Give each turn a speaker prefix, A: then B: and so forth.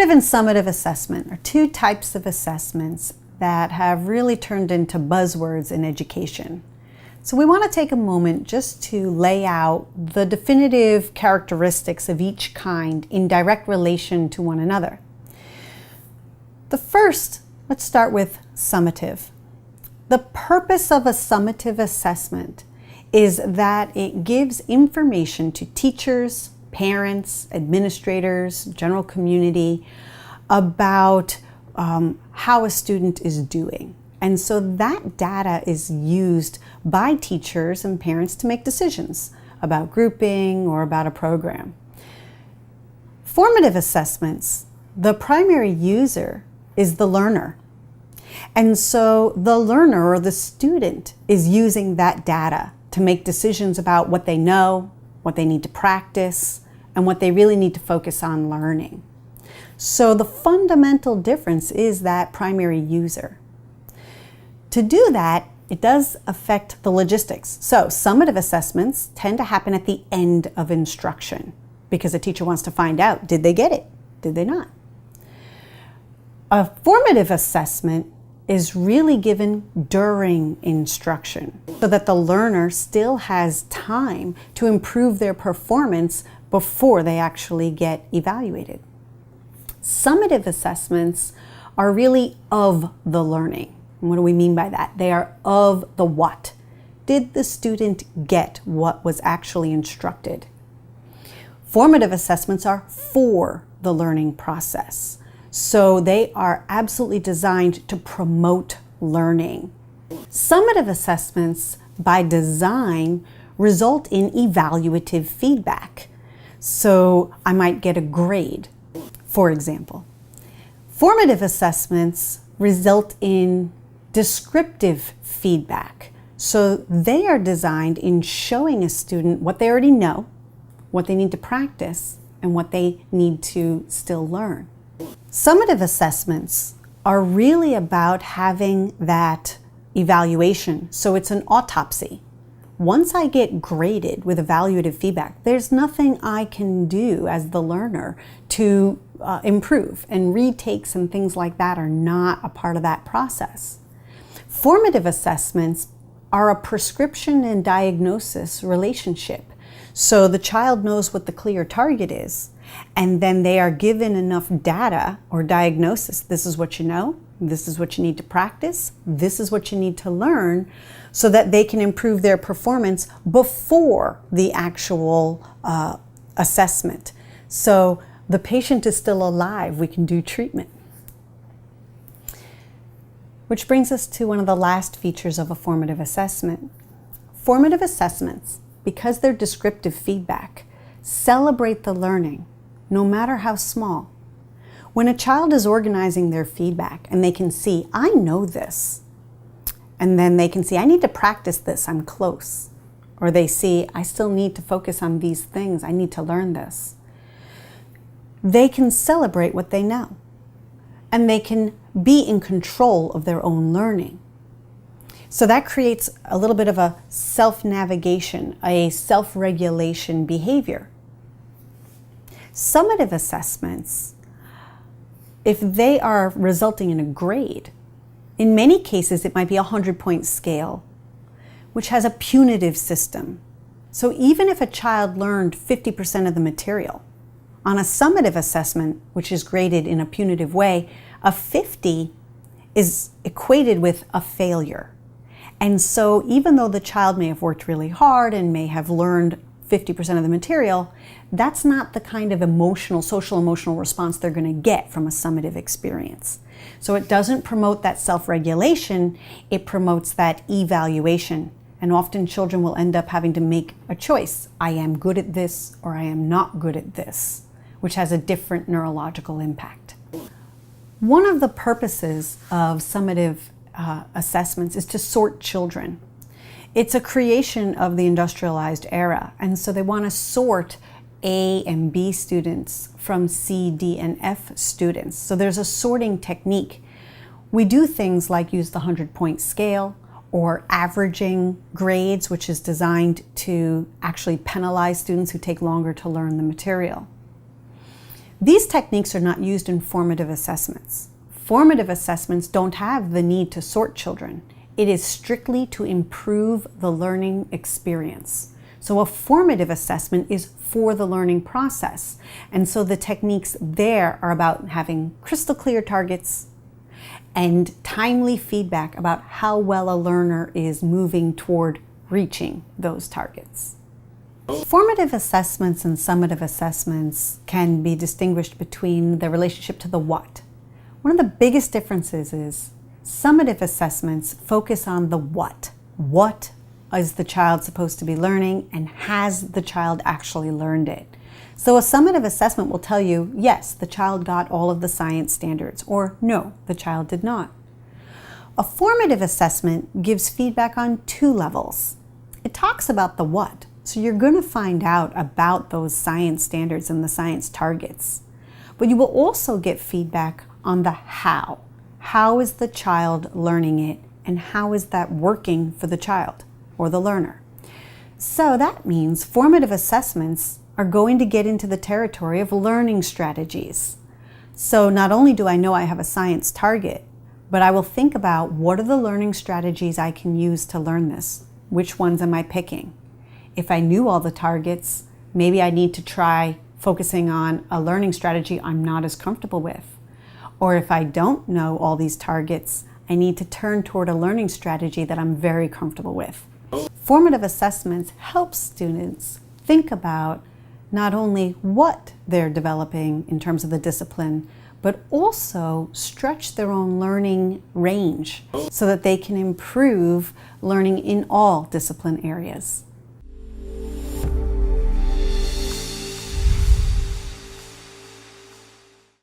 A: Formative and summative assessment are two types of assessments that have really turned into buzzwords in education. So we want to take a moment just to lay out the definitive characteristics of each kind in direct relation to one another. The first, let's start with summative. The purpose of a summative assessment is that it gives information to teachers, parents, administrators, general community about how a student is doing. And so that data is used by teachers and parents to make decisions about grouping or about a program. Formative assessments, the primary user is the learner. And so the learner or the student is using that data to make decisions about what they know, what they need to practice, and what they really need to focus on learning. So the fundamental difference is that primary user. To do that, it does affect the logistics. So summative assessments tend to happen at the end of instruction because a teacher wants to find out, did they get it? Did they not? A formative assessment is really given during instruction so that the learner still has time to improve their performance before they actually get evaluated. Summative assessments are really of the learning. And what do we mean by that? They are of the what. Did the student get what was actually instructed? Formative assessments are for the learning process. So they are absolutely designed to promote learning. Summative assessments, by design, result in evaluative feedback. So I might get a grade, for example. Formative assessments result in descriptive feedback. So they are designed in showing a student what they already know, what they need to practice, and what they need to still learn. Summative assessments are really about having that evaluation. So it's an autopsy. Once I get graded with evaluative feedback, there's nothing I can do as the learner to improve, and retakes and things like that are not a part of that process. Formative assessments are a prescription and diagnosis relationship. So the child knows what the clear target is, and then they are given enough data or diagnosis. This is what you know, this is what you need to practice, this is what you need to learn, so that they can improve their performance before the actual assessment. So the patient is still alive, we can do treatment. Which brings us to one of the last features of a formative assessment. Formative assessments, because they're descriptive feedback, celebrate the learning, no matter how small. When a child is organizing their feedback and they can see, I know this, and then they can see, I need to practice this, I'm close. Or they see, I still need to focus on these things, I need to learn this. They can celebrate what they know, and they can be in control of their own learning. So that creates a little bit of a self-navigation, a self-regulation behavior. Summative assessments, if they are resulting in a grade, in many cases it might be a 100-point scale, which has a punitive system. So even if a child learned 50% of the material, on a summative assessment, which is graded in a punitive way, a 50 is equated with a failure. And so even though the child may have worked really hard and may have learned 50% of the material, that's not the kind of social emotional response they're going to get from a summative experience. So it doesn't promote that self-regulation, it promotes that evaluation. And often children will end up having to make a choice. I am good at this or I am not good at this, which has a different neurological impact. One of the purposes of summative assessments is to sort children. It's a creation of the industrialized era, and so they want to sort A and B students from C, D, and F students. So there's a sorting technique. We do things like use the 100-point scale or averaging grades, which is designed to actually penalize students who take longer to learn the material. These techniques are not used in formative assessments. Formative assessments don't have the need to sort children. It is strictly to improve the learning experience. So a formative assessment is for the learning process. And so the techniques there are about having crystal clear targets and timely feedback about how well a learner is moving toward reaching those targets. Formative assessments and summative assessments can be distinguished between the relationship to the what. One of the biggest differences is summative assessments focus on the what. What is the child supposed to be learning, and has the child actually learned it? So a summative assessment will tell you, yes, the child got all of the science standards, or no, the child did not. A formative assessment gives feedback on two levels. It talks about the what, so you're going to find out about those science standards and the science targets. But you will also get feedback on the how. How is the child learning it, and how is that working for the child or the learner? So that means formative assessments are going to get into the territory of learning strategies. So not only do I know I have a science target, but I will think about what are the learning strategies I can use to learn this? Which ones am I picking? If I knew all the targets, maybe I need to try focusing on a learning strategy I'm not as comfortable with. Or if I don't know all these targets, I need to turn toward a learning strategy that I'm very comfortable with. Formative assessments help students think about not only what they're developing in terms of the discipline, but also stretch their own learning range so that they can improve learning in all discipline areas.